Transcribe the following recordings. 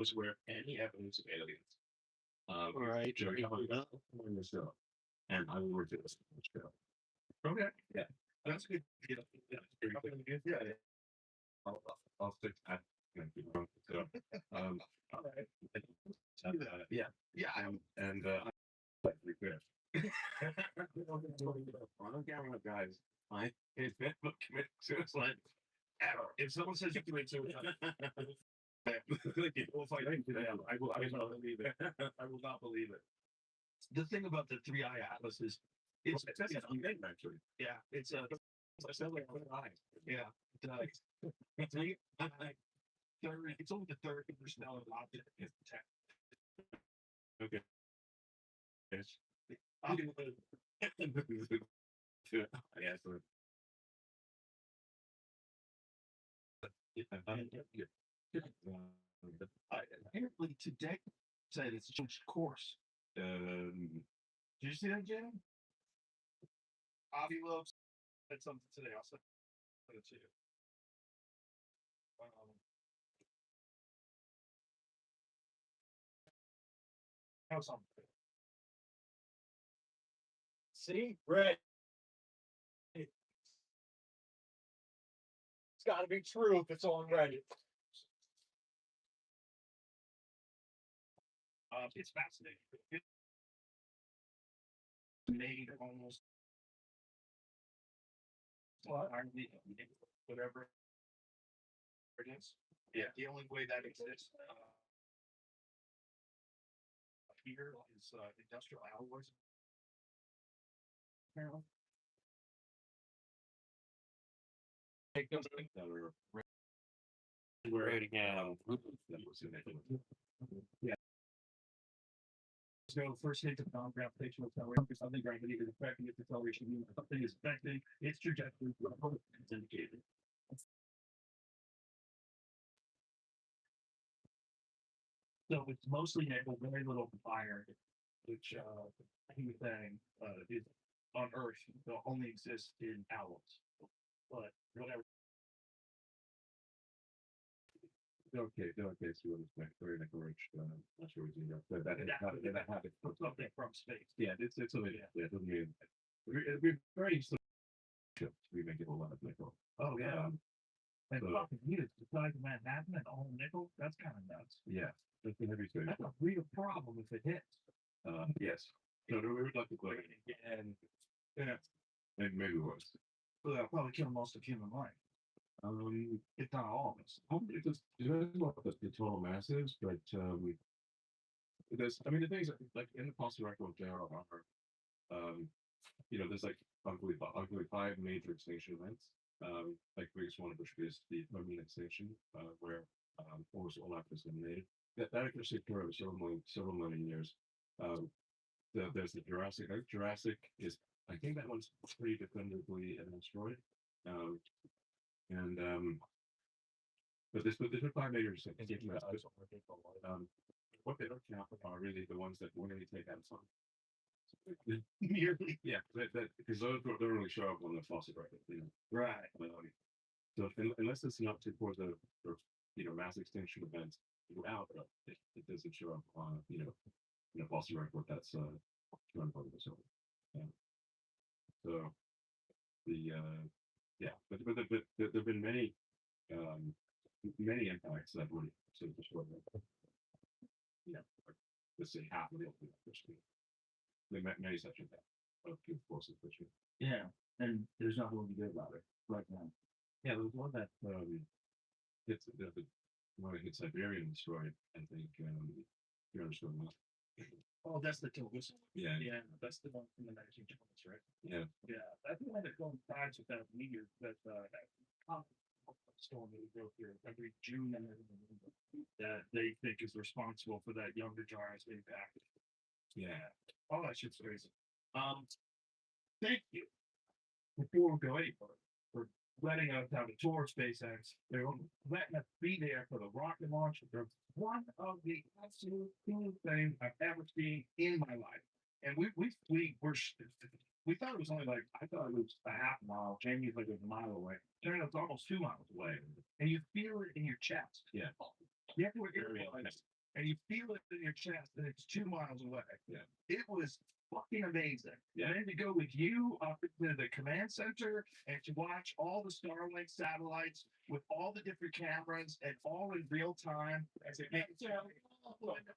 was where any evidence of aliens. Right. Jerry on the show, and I will review this show. Okay, yeah, that's good. Yeah, yeah, pretty good. Yeah, yeah. I'll, I'll stick to that. So, all right. Yeah, yeah, and like regret. I don't care what guys. I it's been committed suicide ever. If someone says you commit suicide, we'll fight today. I will not believe it. I will not believe it. The thing about the three eye atlas is it's actually. Yeah, it's like one eye. Yeah, it does. Three eye. Third, it's only the third interstellar object is detected. Okay. Yes. Yeah, so apparently today said it's changed course. Did you see that, Jenny? Avi loves said something today. I'll send it to you. Um, have something. See, Ray, it's got to be true if it's on Reddit. It's fascinating. It made almost whatever it is. Yeah, the only way that exists here is industrial alloys. Apparently. Take those things that are yeah. So first hint of non-gravitational acceleration, something gravity is affecting its acceleration, means something is affecting its trajectory. It's indicated. So it's mostly nickel, very little iron, which he was saying is on Earth only exists in alloys. But whatever. Okay, okay, so it's very encouraged. Not sure what you know, but that happened something from space. Yeah, it's a yeah, it doesn't mean we're very we make it a lot of nickel. Oh yeah. And so, fucking units the size of Manhattan and all nickel, that's kind of nuts. Yeah, that's a heavy study. That's a real problem if it hits. Yes. So we would like to play and yeah, and maybe worse. Well, that'll probably kill most of human life. If not all of us. It just depends what the total mass is, but there's I mean the things like in the fossil record there are there's like arguably five major extinction events. Like the biggest one of which is the Permian extinction, where almost all life was eliminated. That actually occurred over several million years. Um, there's the Jurassic. Jurassic is I think that one's pretty definitively an asteroid. Um, and but there's five major extinction events. What they don't count are really the ones that really take out sun. Nearly, yeah, because those don't really show up on the fossil record, Right. So unless it's not to for the mass extinction events throughout, it doesn't show up on in a fossil record that's 200 years old. Yeah. So the yeah, but there've been many impacts that would sort of destroy like, let's say half of the history. They met many such impacts of forces this year. Yeah, and there's nothing we can do about it right now. Yeah, there was one that hits the one that hit Siberia and destroyed. I think you understand that. Oh, that's the Tilgus. Yeah, yeah, that's the one from the 1920s, right? Yeah, yeah. I think one that coincides with that meteor that storm that we go through every June and that they think is responsible for that younger giants impact. Yeah. All that shit's crazy. Um, Thank you before we go any further for letting us have a tour of SpaceX. They're letting us be there for the rocket launch. They're one of the absolute coolest things I've ever seen in my life. And we thought it was only like I thought it was a half mile. Jamie's like a mile away. Turned out it's almost 2 miles away, and you feel it in your chest. Yeah. You have to wear earplugs, and you feel it in your chest, and it's 2 miles away. Yeah. It was fucking amazing. Yeah. And then to go with you up into the command center and to watch all the Starlink satellites with all the different cameras and all in real time as it makes it to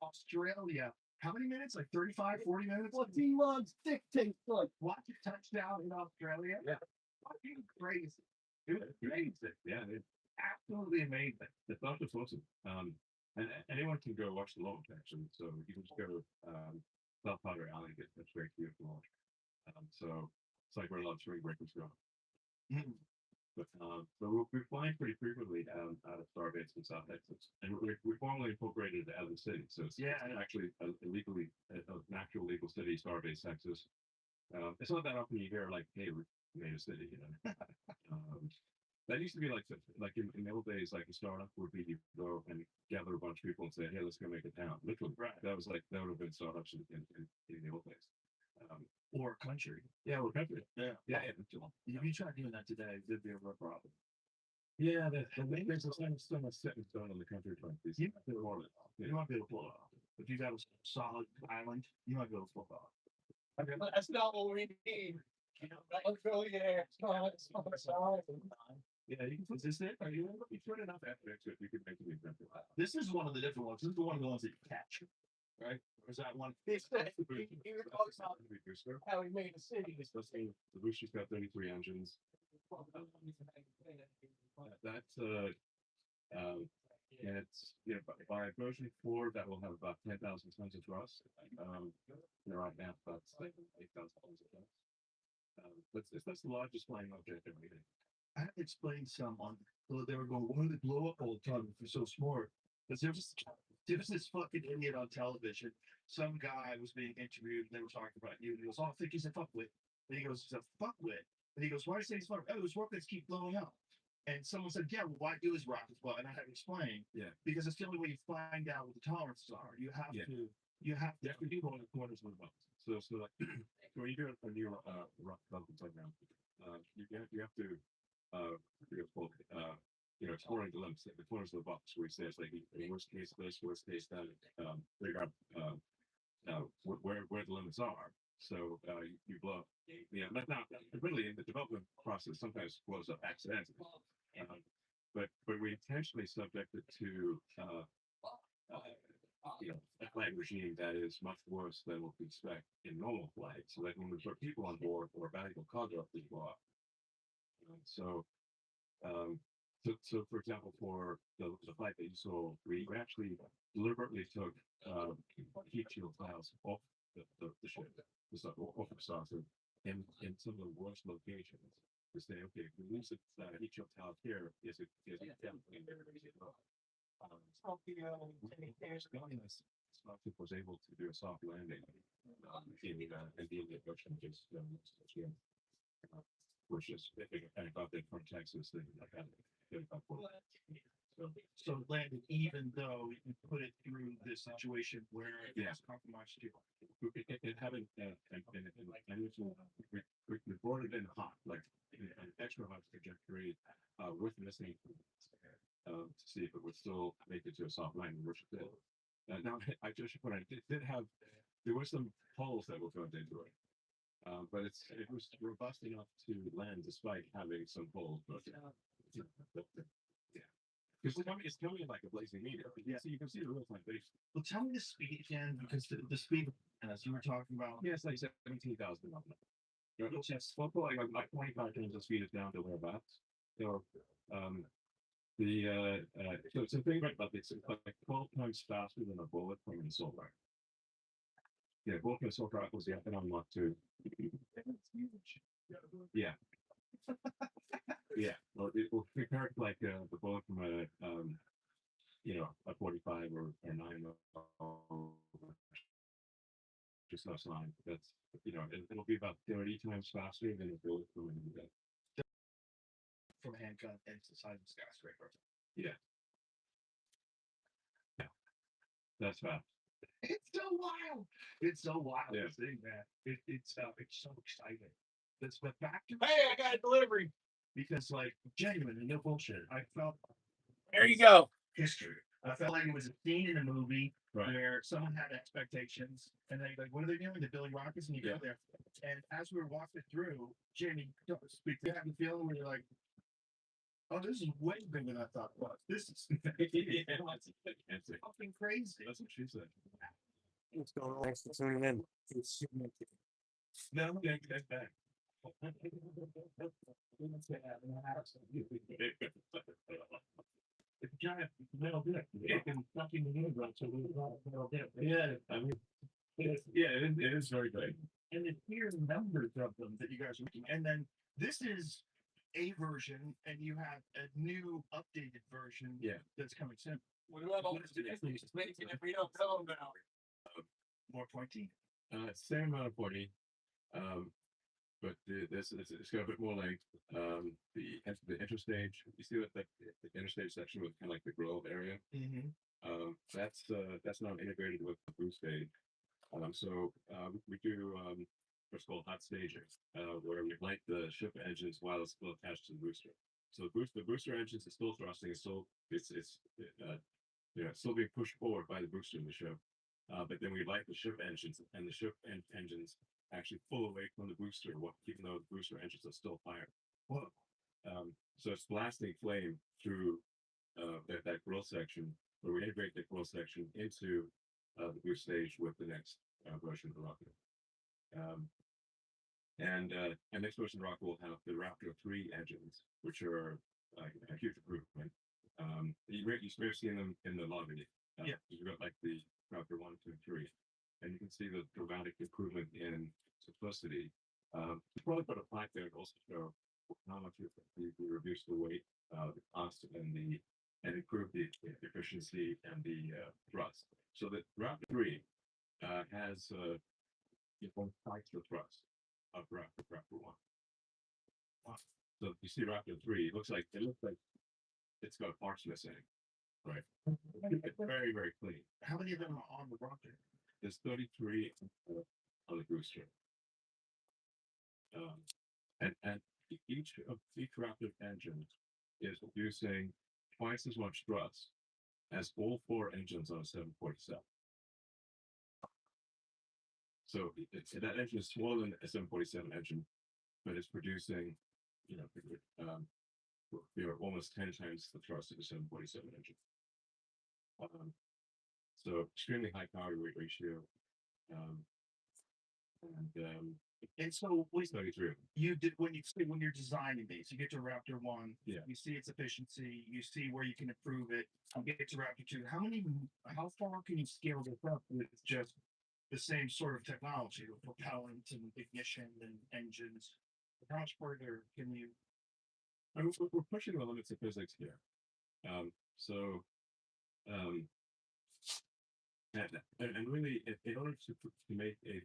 Australia. How many minutes? Like 35, 40 minutes? What the logs dictate like? Watch a touchdown in Australia. Yeah. Fucking crazy. It was amazing. Yeah, it's Absolutely amazing. the thought was awesome. And anyone can go watch the launch actually. So you can just go South Powder Alley, get a straight view of the launch. So it's like where a lot of spring breakers go. Mhm. But we're flying pretty frequently out of Starbase in South Texas, and we formally incorporated it as a city. So it's actually an actual legal city, Starbase, Texas. It's not that often you hear like, "Hey, we made a city," you know. That used to be like in the old days, like a startup would be you go and gather a bunch of people and say, "Hey, let's go make a town." Literally, Right. that was like that would have been startups in the old days. Or country. Yeah, we're country. Yeah. Yeah, literally. If you try doing that today, there'd be a real problem. Yeah, there's so much set in stone on the country front. You might be able to, you might be able to pull it off. If you got a solid island, you might be able to pull it off. That's not what we need. Let's go, yeah. Yeah, is this it? Are you put enough effort into it? You could make it example. This is one of the different ones. This is the one of the ones that you catch. Right? Or is that one? He said, you were talking about how he made a city. The Boosters got 33 engines. That's and it's by version 4 that will have about 10,000 tons of thrust. Right now that's like 8,000 tons of thrust. That's the largest flying object ever made. I had to explain some on. They were going, why do they blow up all the time if they're so smart? Because there was this fucking idiot on television. Some guy was being interviewed. And they were talking about you. And he goes, "Oh, I think he's a fuckwit." And he goes, "He's a fuckwit." And he goes, "Why do you say he's fuckwit?" "Oh, his rockets keep blowing up." And someone said, "Yeah, well, why do his rockets blow?" And I had to explain. Yeah. Because it's the only way you find out what the tolerances are. You have to. You have to. You do on the corners of the box. So like when you do a new rock development program, you have to exploring the limits, the corners of the box where he says like worst case this, worst case that, figure out where the limits are. So you blow up. Yeah, now really in the development process sometimes blows up accidentally. But we intentionally subject it to a flight regime that is much worse than what we expect in normal flight. So that when we put people on board or valuable cargo, they blow up. So for example, for the flight that you saw, we actually deliberately took heat shield tiles off the ship, the stuff off the saucer, in some of the worst locations to say, okay, if we lose the heat shield tile here, is it definitely Starship was able to do a soft landing in the Indian Ocean, which is about that from Texas. So it landed even though you put it through this situation where it was compromised too. It having we brought it in hot, like an extra hot trajectory with missing to see if it would still make it to a soft landing, which it did. Now I just should point out it did have there were some holes that were built into it. But it was robust enough to land despite having some holes. But yeah, because it's coming like a blazing meteor. Yeah, so you can see the real time base. Well, tell me the speed again, because the speed, as you were talking about. Yeah, it's like 17,000. Yes, like 25 times the speed is down to thereabouts. So so think about this, it's like 12 times faster than a bullet from an assault rifle. Yeah, both the assault rifles, yeah, and on Mach 2. Yeah. Yeah. Well, it will compare it like the bullet from a 45 or 9 just less line. That's it'll be about 30 times faster than a bullet from From a handgun and it's the size of a skyscraper. Yeah. Yeah. That's fast. It's so wild. It's so wild Yeah. seeing that. It's so exciting. But back to Hey, I got a delivery. because like genuine and no bullshit. I felt There you go. history. I felt like it was a scene in a movie Right. where someone had expectations and they like, what are they doing? They're building rockets and you Yeah. go there. And as we were walking through, Jamie, don't speak. You have the feeling where you're like, oh, this is way bigger than I thought it was. This is fucking crazy. That's what she said. What's going on? Thanks for tuning in. No, get back. It's a giant metal dick. Fucking fucking universe. So we got a metal dick. Yeah, I mean, it is very big. And it's here numbers of them that you guys are making. And then this is a version, and you have a new updated version Yeah. that's coming soon. What about all this business? Just making it, we don't tell them now. More pointy. Same amount of 40. But it's got a bit more length. The interstage, you see that the interstage section with kind of like the grill area. Mm-hmm. That's now integrated with the boost stage. We do what's called hot staging, where we light the ship engines while it's still attached to the booster. So the booster engines is still thrusting, it's still being pushed forward by the booster in the ship. But then we light the ship engines, and the ship engines actually pull away from the booster, even though the booster engines are still firing. Whoa. So it's blasting flame through that grill section, where we integrate the grill section into the boost stage with the next version of the rocket. And next version of the rocket will have the Raptor 3 engines, which are a huge improvement. You may have seen them in the lobby. Yeah. You got like the Raptor 1, 2, 3, and you can see the dramatic improvement in simplicity. You probably put a plaque there to also show how much we reduced the weight, the cost, and improve the efficiency and the thrust. So the Raptor 3 has twice the thrust of Raptor 1. Wow. So you see Raptor 3, it looks like it's got parts missing. Right. It's very, very clean. How many of them are on the rocket? There's 33 on the booster. And each Raptor engine is producing twice as much thrust as all 4 engines on a 747. So that engine is smaller than a 747 engine, but it's producing, almost 10 times the thrust of a 747 engine. So extremely high power to weight ratio. And so we 33. you did when you're designing these, you get to Raptor 1, Yeah. you see its efficiency, you see where you can improve it, you get to Raptor 2. How far can you scale this up with just the same sort of technology with propellant and ignition and engines? How much further can you? I mean, we're pushing the limits of physics here. And really, in order to make a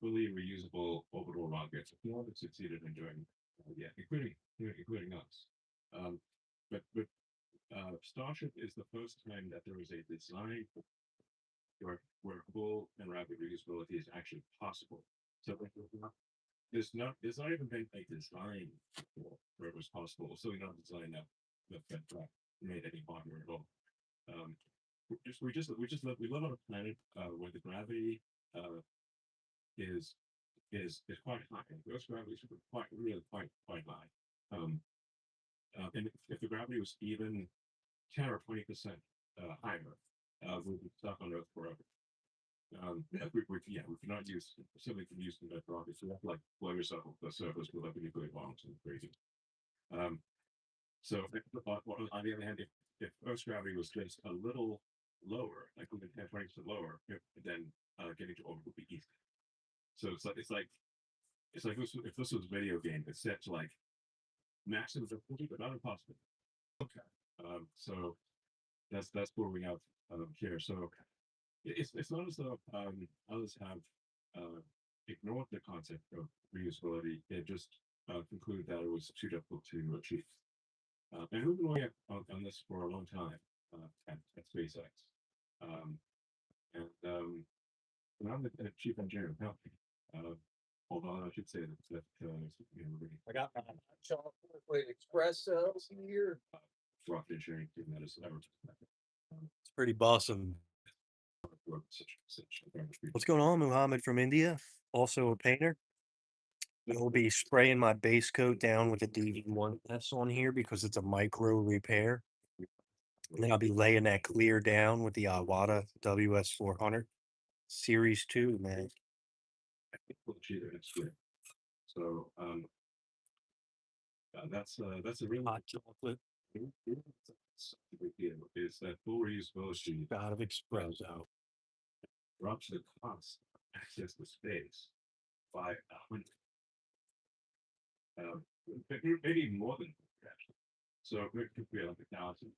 fully reusable orbital rocket, no one has succeeded in doing yet, including us. But Starship is the first time that there is a design where full and rapid reusability is actually possible. So there's not even been a design before where it was possible. So we not design that made any hardware at all. We live on a planet where the gravity is quite high. Earth's gravity is quite high. And if the gravity was even 10 or 20% higher, we'd be stuck on Earth forever. We cannot simply use conduct rockets. You have to like blow yourself off the surface with like a nuclear bomb or something crazy. So on the other hand, if Earth's gravity was just a little lower, like even 10-20% lower, then getting to orbit would be easy. So it's like if this was a video game, it's set to like maximum difficulty, but not impossible. Okay. So that's where we have here. So it's not as though others have ignored the concept of reusability. They just concluded that it was too difficult to achieve. And we've been working on this for a long time at SpaceX. And I'm the chief engineer of the company. Although I should say that I got my chocolate express cells here. rocket engineering team that is ever It's pretty bossum. for such garbage people. What's going on, Muhammad from India? Also a painter. I'll be spraying my base coat down with a DV1S on here because it's a micro repair. And then I'll be laying that clear down with the Iwata WS400 Series 2, man. Well, cheater, it's good. So, that's a really Hot chocolate, it's a big deal. Is that full reusability out of espresso. drops the cost of access to space by 100. Maybe even more than that, actually. So it could be like 1,000.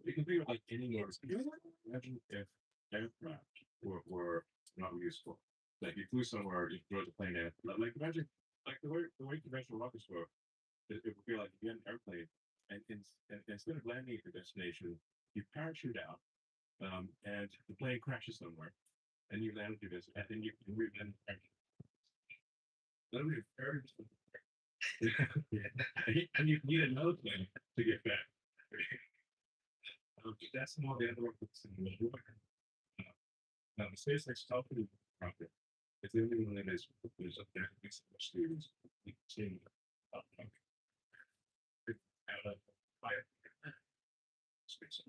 It can be like anywhere. Imagine if aircraft were not useful. Like you flew somewhere, you throw the plane in. Like imagine like the way conventional rockets work. It would be like you get an airplane and instead of landing at the destination, you parachute out, and the plane crashes somewhere, and you land at your destination, and then you then that would be very and you need another plane to get back. That's more the other rockets in the world. Now the SpaceX Falcon rocket is the only one that is there's a mix of series. Out of fire. Space.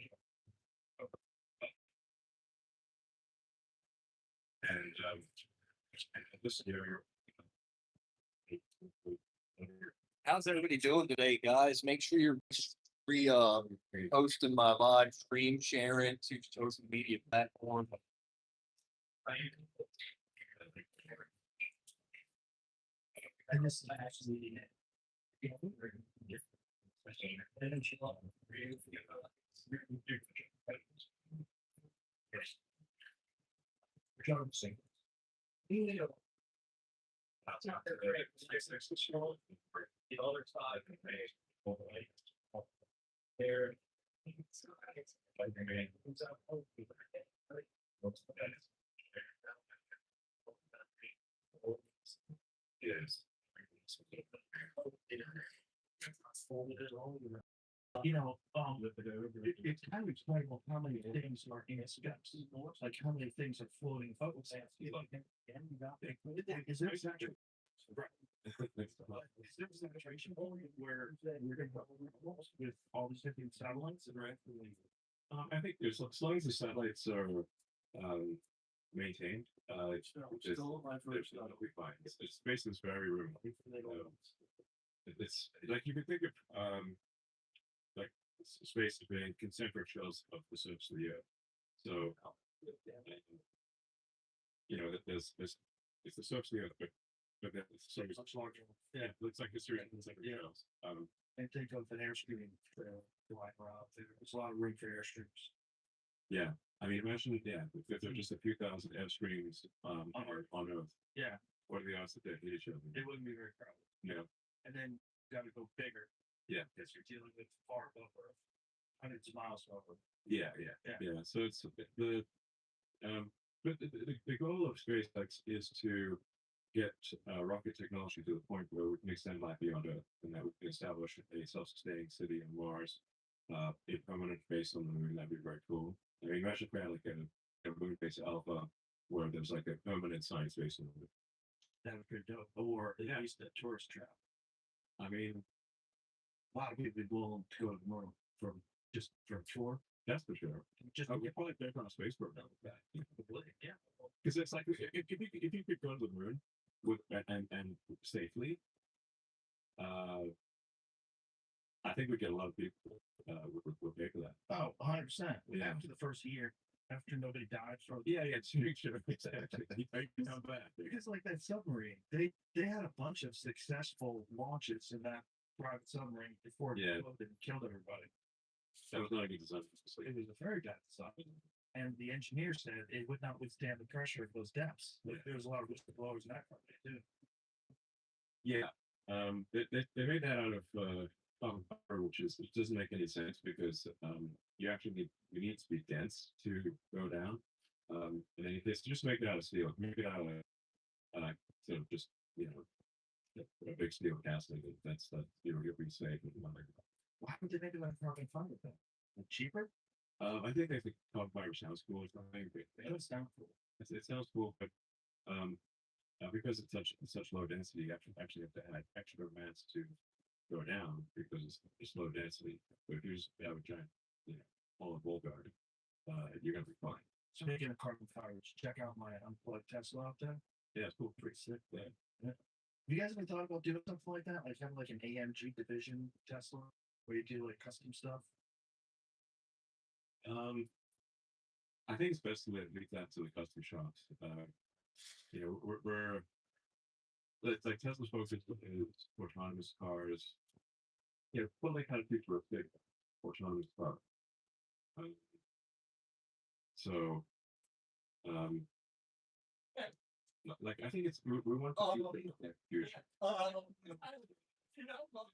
And this year. How's everybody doing today, guys? Make sure you're posting my live stream, sharing to social media platform. And this is actually. That's not the great SpaceX this year. The other side. There. Yes. You know, it's kind of explainable how many things are in steps, like how many things are floating focus. Is there saturation? Is there a saturation point where you're going to with all these different satellites that are actually? I think there's as long as the satellites are maintained, Still my first. it'll be fine. It's space is very remote. It's like you can think of like space as being concentric shells of the surface of the Earth. So you know that there's it's the surface of the Earth, but then it's so much larger. Yeah, it looks like a series of concentric shells. And think of an airstream flying around. There's a lot of room for airstreams. Yeah, I mean, imagine if there are just a few thousand airstreams on Earth. Yeah, What are the odds that they hit each other? it wouldn't be very crowded. No. And then you gotta go bigger. Yeah. Because you're dealing with far above Earth, hundreds of miles above Earth. Yeah. So it's but the goal of SpaceX is to get rocket technology to the point where we can extend life beyond Earth, and that we can establish a self-sustaining city on Mars, a permanent base on the moon. That'd be very cool. I mean, imagine if we had like a moon base Alpha, where there's like a permanent science base on the moon. That would be dope. Or at least a tourist trap. I mean, A lot of people would be willing to go to the moon for a tour. that's for sure. Just I would probably take on a space program with that. yeah. Because it's like if you could go to the moon with and safely, I think we get a lot of people would pay for that. Oh, 100%. Yeah. After the first year, after nobody died from Yeah, it's sure exactly. You come back. because like that submarine, they had a bunch of successful launches in that private submarine before it Yeah. exploded and killed everybody. That was not a good design. It was a very dead design. And the engineer said it would not withstand the pressure of those depths. Like, there was a lot of whistleblowers in that company too. Yeah. They made that out of copper, which doesn't make any sense because you actually need to be dense to go down. And then if they just make it out of steel, make it out of sort of just a big steel casting. That's you'll be safe. Why would they make it like carbon fiber then? Cheaper? I think they think carbon fiber sounds cool or something, but It does sound cool. it sounds cool, but, because it's such low density, you actually have to add extra mass to go down because it's low density. But if you just have a giant, all of Volgard, you're gonna be fine. Speaking of carbon fibers, check out my unplugged Tesla out there. Yeah, it's cool. Pretty sick. Yeah. You guys ever thought about doing something like that? Like having like an AMG division Tesla where you do like custom stuff? I think it's best to leave that to the custom shops. We're it's like Tesla's focus is autonomous cars. What kind of futuristic autonomous car. Um, so, um, like I think we want to see the future.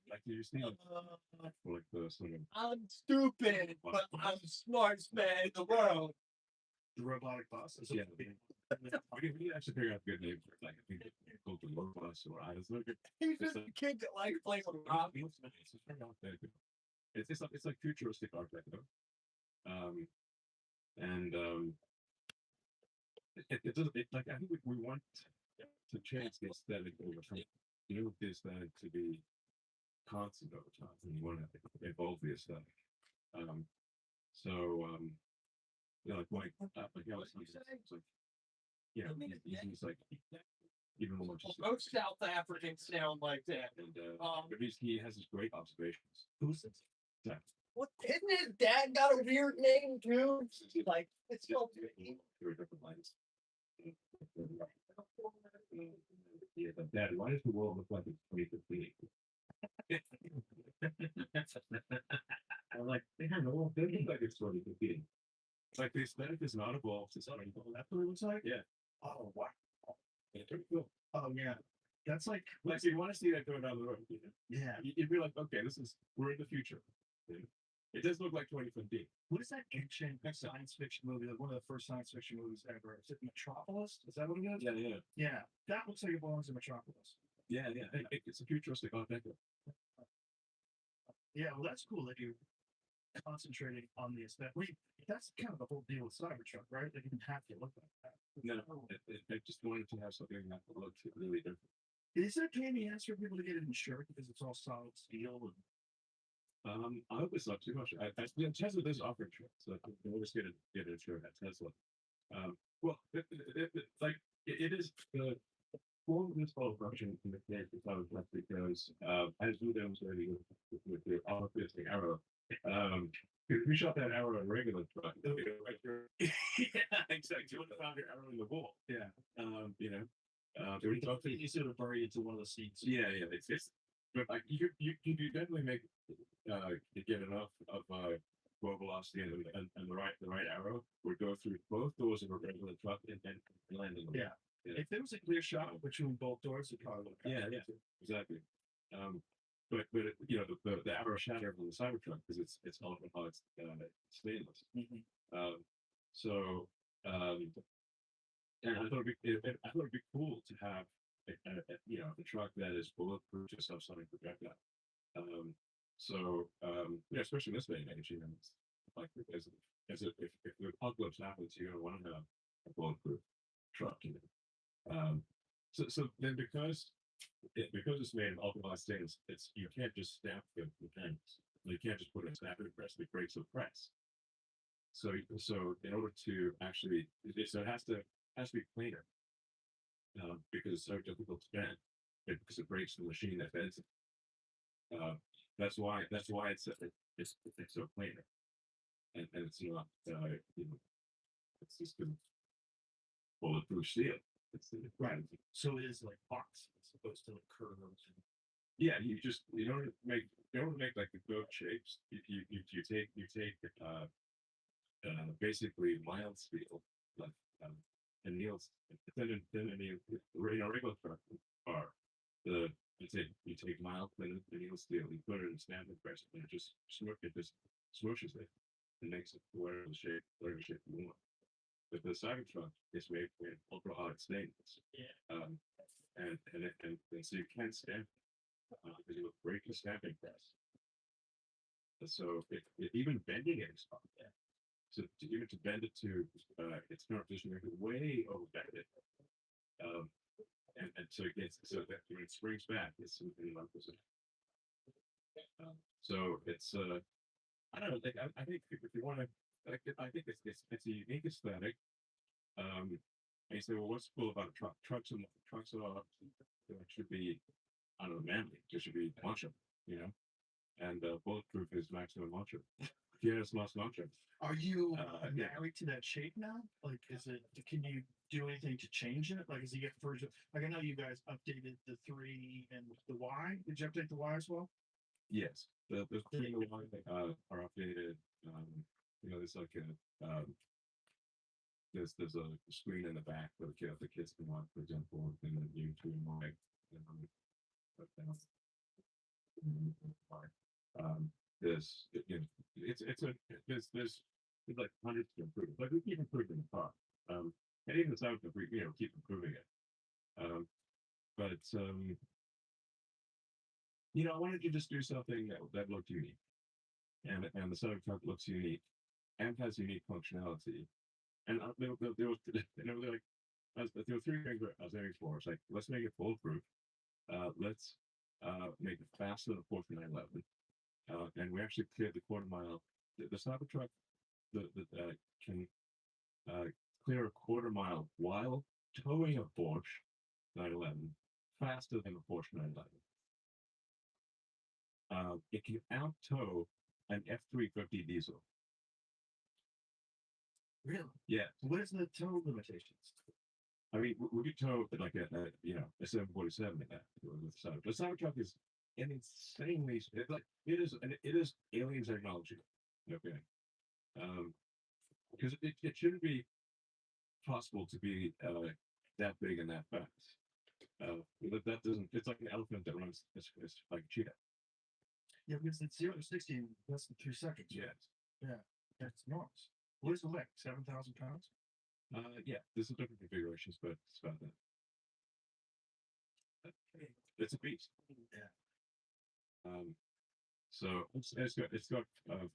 Like you see, like the sort of I'm stupid, but I'm the smartest man in the world. The robotic bus. Is Yeah. we need to actually figure out a good name for it. Like I think it's called the Lobos or I don't know. He's It's just like- a kid that likes playing with rock. It's like futuristic art though. And it does like I think we want to change the aesthetic over time. You want the aesthetic to be constant over time, and you want to evolve the aesthetic. Like it's like he's like even more just Most South Africans sound like that. and but he has his great observations. Who's this? Yeah. What, isn't his dad got a weird name too? Like, it's so. Very different lines. Yeah, but Dad, why does the world look like it's 2015? I'm like, man, the world doesn't look like it's 2015. It's like the aesthetic is not evolved. It's not evolved. That's what it looks like. Yeah. Oh wow. It's pretty cool. Oh yeah. That's like Like, you want to see that going down the road. yeah. You'd be like, okay, we're in the future. It does look like 2015. What is that ancient science fiction movie? Like one of the first science fiction movies ever. Is it Metropolis? Is that what it is? Yeah. Yeah. That looks like it belongs in Metropolis. Yeah. It's a futuristic art deco. Yeah, well, that's cool that you're concentrating on the aesthetic. That's kind of the whole deal with Cybertruck, right? They didn't have to look like that. No, I just wanted to have something that looked really different. Is there a pain in the ass for people to get it insured because it's all solid steel? And I hope it's not too much. Tesla does offer insurance, so you always get it insured at Tesla. Well, like it is the form of this production in the case of Cybertruck because as we demonstrated with the auto-fisting arrow, if we shot that arrow in a regular truck, it'll be right there. Yeah, exactly. You would have found your arrow in the wall. Yeah. We talked to you sort of bury into one of the seats. yeah, it's but like you definitely make you get enough of low velocity and the right arrow would go through both doors of a regular truck and land in the Yeah. If there was a clear shot between both doors, it probably would have. Yeah, exactly. But the arrow shattered on the Cybertruck because it's stainless. Mhm. So and I thought it'd be cool to have a truck that is bulletproof to subsonic projectile. Especially in this day and age, it's like if the apocalypse happens, you're gonna want to have a bulletproof truck. So then because it's made of ultraviolet stainless, you can't just snap the panels. You can't just put a snap and press the brakes of press. So in order to actually, it has to be cleaner. Because it's so difficult to bend, because it breaks the machine that bends it. That's why it's so planar, and it's not it's just a bulletproof steel. It's Right. So it is like box as opposed to like curves. Yeah, you don't make like the goat shapes. You take basically mild steel like anneals thin regular truck are you take mild thin anneal steel, you put it in a stamping press and it just smooshes it and makes it whatever shape you want. But the Cybertruck is made with ultra hot stainless. Yeah. And so you can't stamp because you would break the stamping press. And so even bending it is hard. to even to bend it to its current position, make it way over bend it. And so it gets so that when it springs back, it's in one position. So it's I don't know. Like, I think if you want to, like, I think it's a unique aesthetic. And you say, well, what's cool about a truck? Trucks are should be, I don't know, manly. There should be macho, you know. And bulletproof is maximum macho. Yes, más macho. Are you Yeah. married to that shape now? Like, is it? Can you do anything to change it? Like, as you get further, like I know you guys updated the 3 and the Y. Did you update the Y as well? Yes, the three and the one are updated. You know, there's like a there's a screen in the back where the kids can watch, for example, and then you two and one. But there's you know, it's a there's like hundreds to improve. Like we keep improving the car. And even the sound, we keep improving it. But I wanted to just do something that looked unique, and the Cybertruck looks unique and has unique functionality. And there was like there were 3 things I was aiming for. It's like, let's make it foolproof. Let's make it faster than Porsche 911. And we actually cleared the quarter mile. The Cybertruck can clear a quarter mile while towing a Porsche 911 faster than a Porsche 911. It can out tow an F-350 diesel. Really? Yeah, What is the tow limitations? I mean, we could tow like a 747 in that with the Cybertruck. The Cybertruck is an insanely it is alien technology. Okay, because it shouldn't be possible to be that big and that fast. That doesn't. It's like an elephant that runs. It's like a cheetah. Yeah, because it's 0 to 60 in less than 2 seconds. Yes. That's enormous. What is the weight? 7,000 pounds? Yeah. There's some different configurations, but it's about that. It's a beast. Yeah. So it's got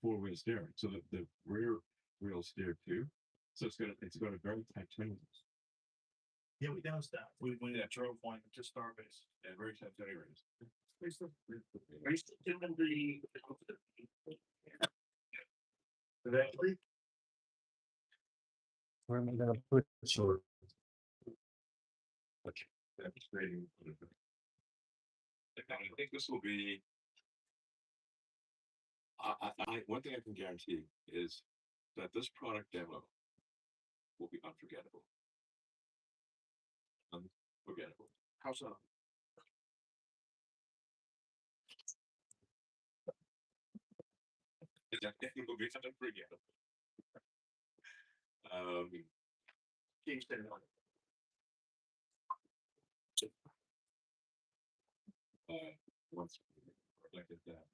4-wheel steering. So the rear wheel steer too. So it's got a very tight turn. Yeah, we noticed that. We drove one to Starbase. And very tight turning radius. Are you still doing the? Eventually, Where am I gonna put your? Demonstrating. I think this will be. One thing I can guarantee is that this product demo will be unforgettable. Unforgettable. how so? It will be unforgettable. Change that one. Once reflected that.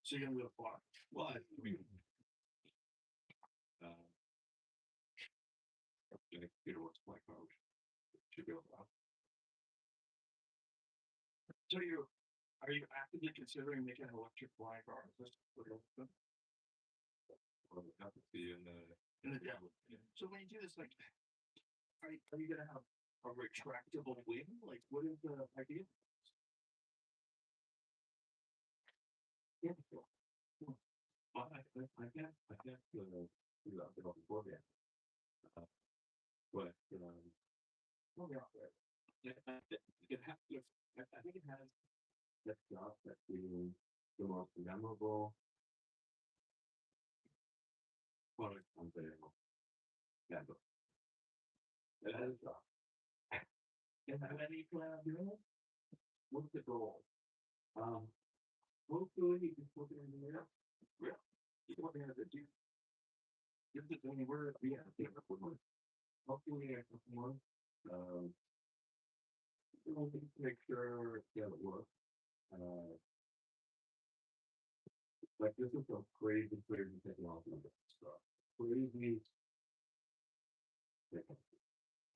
So you're gonna do a block. Well, I mean, the computer works like power. Should be able to. So are you actively considering making an electric flying car? Well, it happens to be in In the demo. So when you do this, like, are you gonna have a retractable wing? Like, what is the idea? Yeah. Well, I can't do that before yet. But Oh, yeah. it has. I think it has that job that being the most memorable product on the network. It has a job. And have any plan on doing it? What's the goal? Hopefully you can put it in the air. Yeah. You want to have it do. If it's anywhere, hopefully I can one. We'll need to make sure that it works. Like this is some crazy technology stuff. Crazy.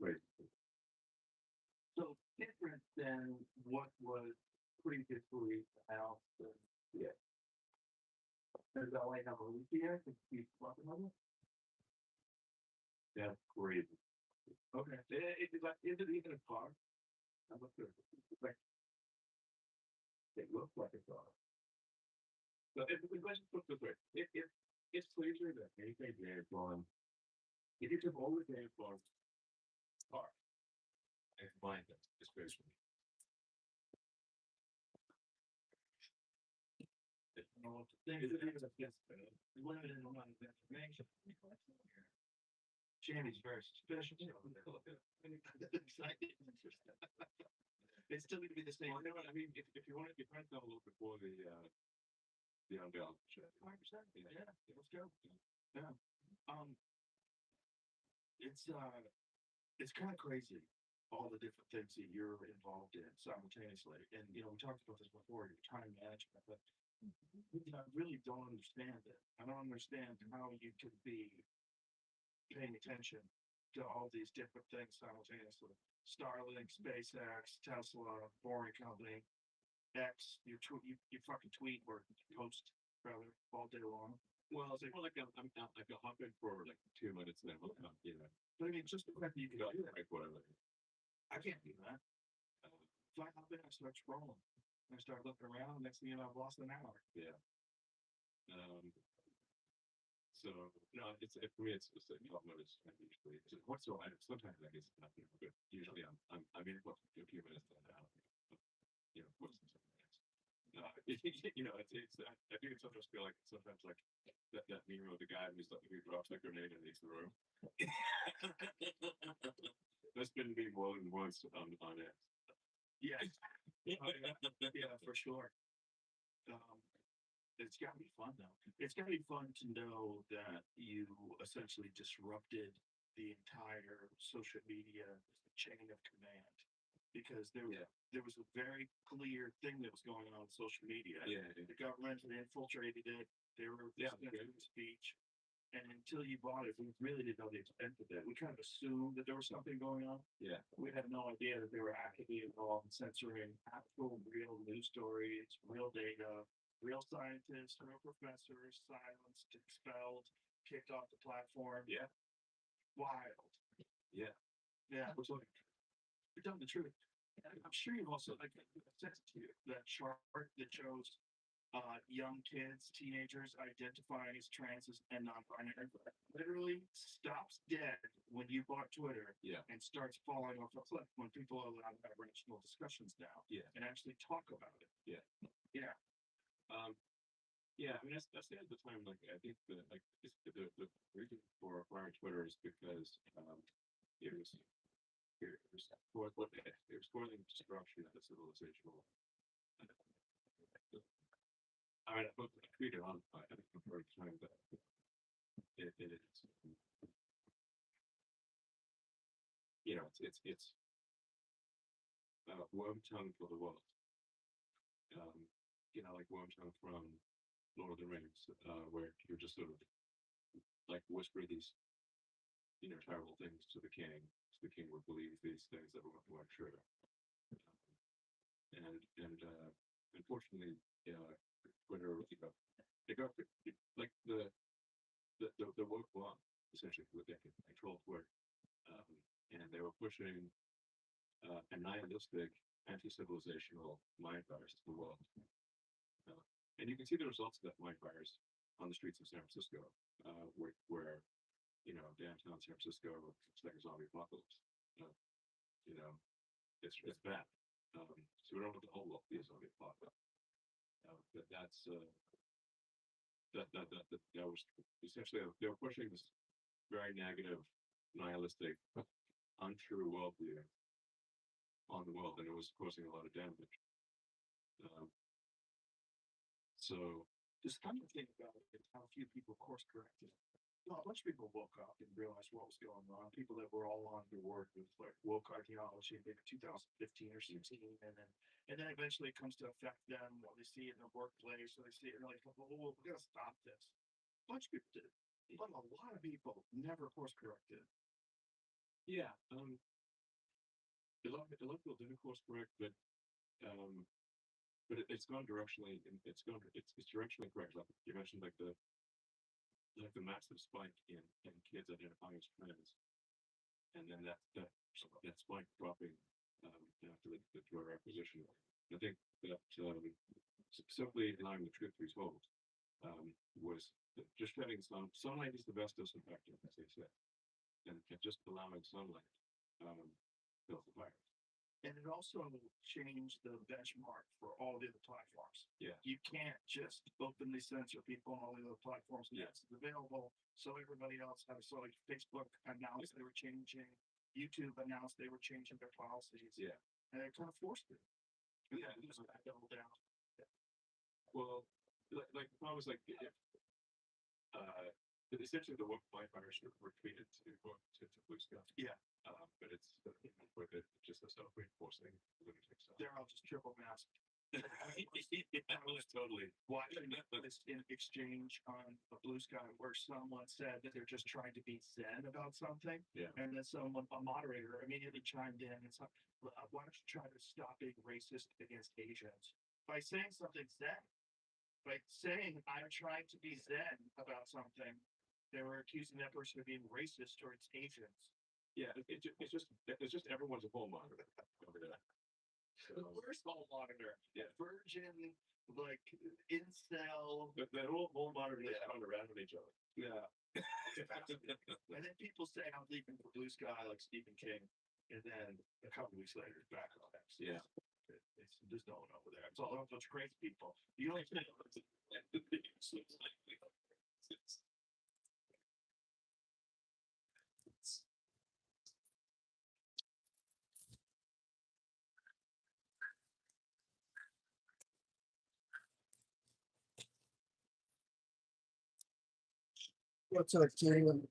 Crazy. So different than what was previously announced. Yeah. Does LA have a leak here? Could you talk about it? Yeah, great. Okay, is it even a car? I looked at it, like. It looks like a car. So let's just put it this way, it's clear that anything there on. It is always there for. Car. And find it, especially. No, the thing is, it's limited amount of information. Jamie's very suspicious. It's still gonna be the same. Well, you know what, I mean, if you want to, know a little before the unveil. 100%. Yeah, let's go. Yeah. It's kind of crazy, all the different things that you're involved in simultaneously. And, you know, we talked about this before, your time management, but you know, I really don't understand it. I don't understand how you could be paying attention to all these different things simultaneously. Starlink, SpaceX, Tesla, Boring Company, X, you fucking tweet or post rather all day long. Well, it's more like I'm out, like I'll hop in for like 2 minutes, then I'll come, you know. But I mean, just the fact that you can Go do that. right, whatever. I can't do that. If I hop in, I start scrolling. I start looking around. Next thing you know, I've lost an hour. Yeah. So no, for me, it's like top notice. Usually, once in a while, sometimes I guess it's nothing, but usually I'm in for a few minutes then out. You know, what's something else? No, you know, I do sometimes feel like sometimes like that meme of the guy who drops a grenade and leaves the room. That's been me more than once on it. Yeah. Yeah, for sure. It's gotta be fun though. It's gotta be fun to know that you essentially disrupted the entire social media chain of command. Because there was a very clear thing that was going on with social media. Yeah. The government had infiltrated it. They were restricting speech. And until you bought it, we really didn't know the extent of it. We kind of assumed that there was something going on. Yeah. We had no idea that they were actively involved in censoring actual real news stories, real data, real scientists, real professors, silenced, expelled, kicked off the platform. Yeah. Wild. Yeah. Yeah. You're telling the truth. I'm sure you've also like sent to you that chart that shows young kids, teenagers identifying as trans and non-binary literally stops dead when you bought Twitter. Yeah. And starts falling off a cliff when people are allowed to have rational discussions now. Yeah. And actually talk about it. Yeah. Yeah. Yeah, I mean that's the end of the time. Like I think the reason for acquiring Twitter is because it was causing destruction of the civilizational. I mean, I tweeted on I think the first time that it is. You know, it's Wormtongue for the world. You know, like Wormtongue from Lord of the Rings, where you're just sort of like whisper these, you know, terrible things to the king. So the king would believe these things that weren't true. And unfortunately, Twitter, you know, they got like the woke bloc essentially what they could control Twitter, and they were pushing a nihilistic, anti-civilizational mind virus to the world. And you can see the results of that mind virus on the streets of San Francisco, where you know, downtown San Francisco it's like a zombie apocalypse. You know, it's bad. So we don't want the whole world to be a zombie apocalypse. But that's that was essentially they were pushing this very negative, nihilistic, untrue worldview on the world, and it was causing a lot of damage. So the stunning thing about it is how few people course corrected. You know, a bunch of people woke up and realized what was going on. People that were all on board with like woke ideology in maybe 2015 or 16, and then eventually it comes to affect them when they see it in their workplace, or they see it and they're like, oh, we gotta stop this. A bunch of people did, but a lot of people never course corrected. yeah, a lot of people didn't course correct, but but it's gone directionally, it's directionally correct, like you mentioned, like the massive spike in kids identifying as trans. And then that spike dropping, after the drug acquisition. I think that, simply allowing the truth to be told, was just having sunlight is the best disinfectant, as they say. And just allowing sunlight, kills the virus. And it also changed the benchmark for all the other platforms. Yeah. You can't just openly censor people on all the other platforms. Yeah. Yes, it's available. So everybody else has. So like Facebook announced they were changing. YouTube announced they were changing their policies. Yeah. And they kind of forced it. Yeah. Just double down. Well, like if I was like, if, essentially the white virus were treated to blue sky. Yeah. But it's with it just a self-reinforcing lunatic stuff. They're all just triple masked. Totally. Watching this in exchange on a blue sky where someone said that they're just trying to be zen about something. Yeah. And then a moderator immediately chimed in and said, why don't you try to stop being racist against Asians? By saying something zen. By saying I'm trying to be zen about something, they were accusing that person of being racist towards Asians. Yeah, it's just everyone's a bull monitor over there. The worst hall monitor. Yeah. Virgin, like incel. That whole bull monitor they found around each other. Yeah. And then people say I'm leaving for Blue Sky like Stephen King. And then a couple weeks later, it's back on X. Yeah. It's just no one over there. It's all a bunch of crazy people. The only thing What's up, Jalen?